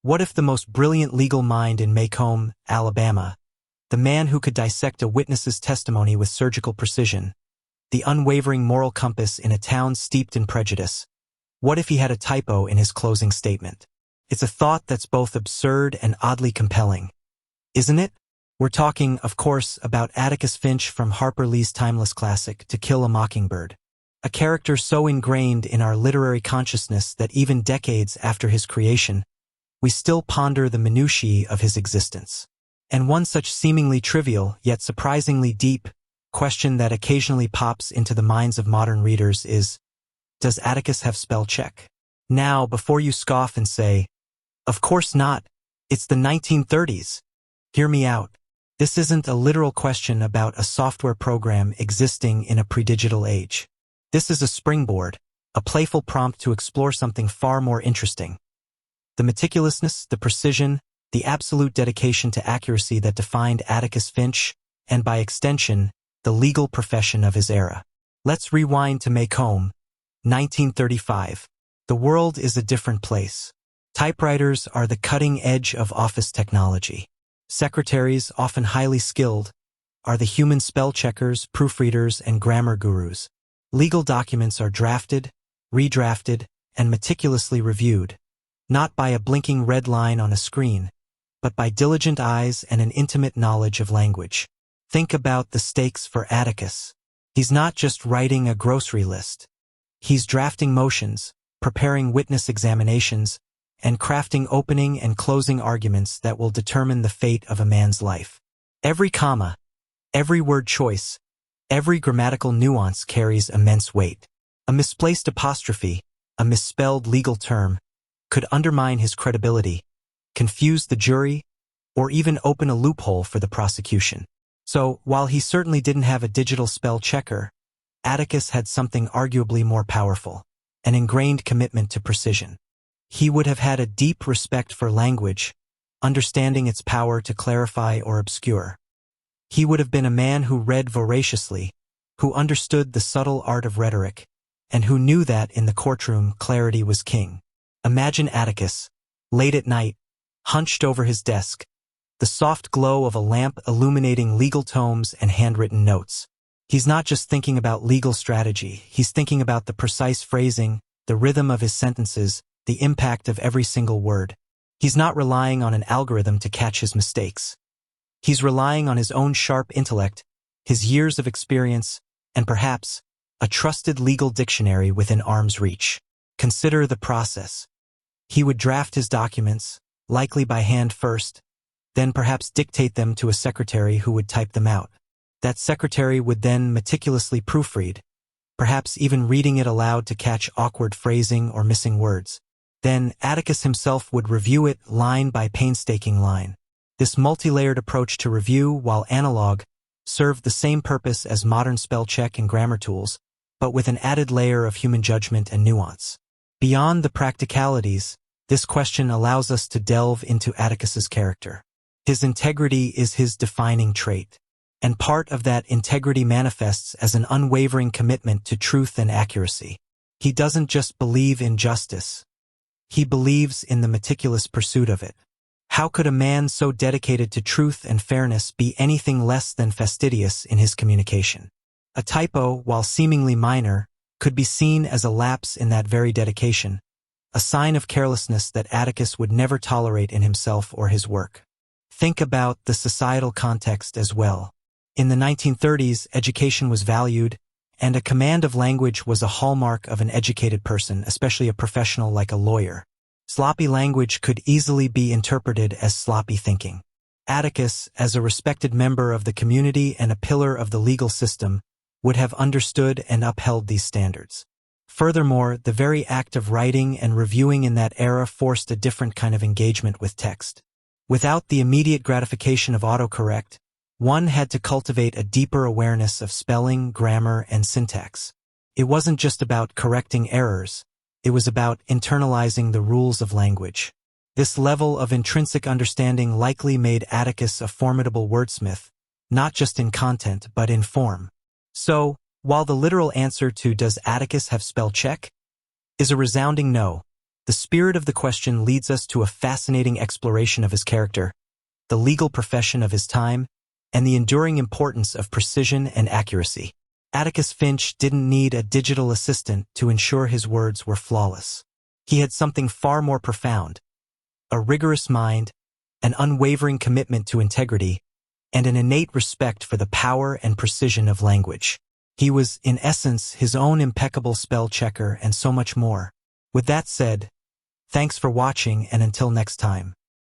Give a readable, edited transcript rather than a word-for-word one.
What if the most brilliant legal mind in Macomb, Alabama, the man who could dissect a witness's testimony with surgical precision, the unwavering moral compass in a town steeped in prejudice, what if he had a typo in his closing statement? It's a thought that's both absurd and oddly compelling, isn't it? We're talking, of course, about Atticus Finch from Harper Lee's timeless classic, To Kill a Mockingbird, a character so ingrained in our literary consciousness that even decades after his creation, we still ponder the minutiae of his existence. And one such seemingly trivial, yet surprisingly deep, question that occasionally pops into the minds of modern readers is, does Atticus have spell check? Now, before you scoff and say, of course not, it's the 1930s, hear me out. This isn't a literal question about a software program existing in a pre-digital age. This is a springboard, a playful prompt to explore something far more interesting. The meticulousness, the precision, the absolute dedication to accuracy that defined Atticus Finch, and by extension, the legal profession of his era. Let's rewind to Macomb, 1935. The world is a different place. Typewriters are the cutting edge of office technology. Secretaries, often highly skilled, are the human spell checkers, proofreaders, and grammar gurus. Legal documents are drafted, redrafted, and meticulously reviewed, not by a blinking red line on a screen, but by diligent eyes and an intimate knowledge of language. Think about the stakes for Atticus. He's not just writing a grocery list. He's drafting motions, preparing witness examinations, and crafting opening and closing arguments that will determine the fate of a man's life. Every comma, every word choice, every grammatical nuance carries immense weight. A misplaced apostrophe, a misspelled legal term, could undermine his credibility, confuse the jury, or even open a loophole for the prosecution. So, while he certainly didn't have a digital spell checker, Atticus had something arguably more powerful, an ingrained commitment to precision. He would have had a deep respect for language, understanding its power to clarify or obscure. He would have been a man who read voraciously, who understood the subtle art of rhetoric, and who knew that in the courtroom clarity was king. Imagine Atticus, late at night, hunched over his desk, the soft glow of a lamp illuminating legal tomes and handwritten notes. He's not just thinking about legal strategy, he's thinking about the precise phrasing, the rhythm of his sentences, the impact of every single word. He's not relying on an algorithm to catch his mistakes. He's relying on his own sharp intellect, his years of experience, and perhaps a trusted legal dictionary within arm's reach. Consider the process. He would draft his documents, likely by hand first, then perhaps dictate them to a secretary who would type them out. That secretary would then meticulously proofread, perhaps even reading it aloud to catch awkward phrasing or missing words. Then Atticus himself would review it line by painstaking line. This multi-layered approach to review, while analog, served the same purpose as modern spell check and grammar tools, but with an added layer of human judgment and nuance. Beyond the practicalities, this question allows us to delve into Atticus's character. His integrity is his defining trait, and part of that integrity manifests as an unwavering commitment to truth and accuracy. He doesn't just believe in justice. He believes in the meticulous pursuit of it. How could a man so dedicated to truth and fairness be anything less than fastidious in his communication? A typo, while seemingly minor, could be seen as a lapse in that very dedication, a sign of carelessness that Atticus would never tolerate in himself or his work. Think about the societal context as well. In the 1930s, education was valued, and a command of language was a hallmark of an educated person, especially a professional like a lawyer. Sloppy language could easily be interpreted as sloppy thinking. Atticus, as a respected member of the community and a pillar of the legal system, would have understood and upheld these standards. Furthermore, the very act of writing and reviewing in that era forced a different kind of engagement with text. Without the immediate gratification of autocorrect, one had to cultivate a deeper awareness of spelling, grammar, and syntax. It wasn't just about correcting errors, it was about internalizing the rules of language. This level of intrinsic understanding likely made Atticus a formidable wordsmith, not just in content but in form. So, while the literal answer to "Does Atticus have spell check?" is a resounding no, The spirit of the question leads us to a fascinating exploration of his character, the legal profession of his time, and the enduring importance of precision and accuracy. Atticus Finch didn't need a digital assistant to ensure his words were flawless. He had something far more profound: a rigorous mind, an unwavering commitment to integrity, and an innate respect for the power and precision of language. He was, in essence, his own impeccable spell checker and so much more. With that said, thanks for watching, and until next time.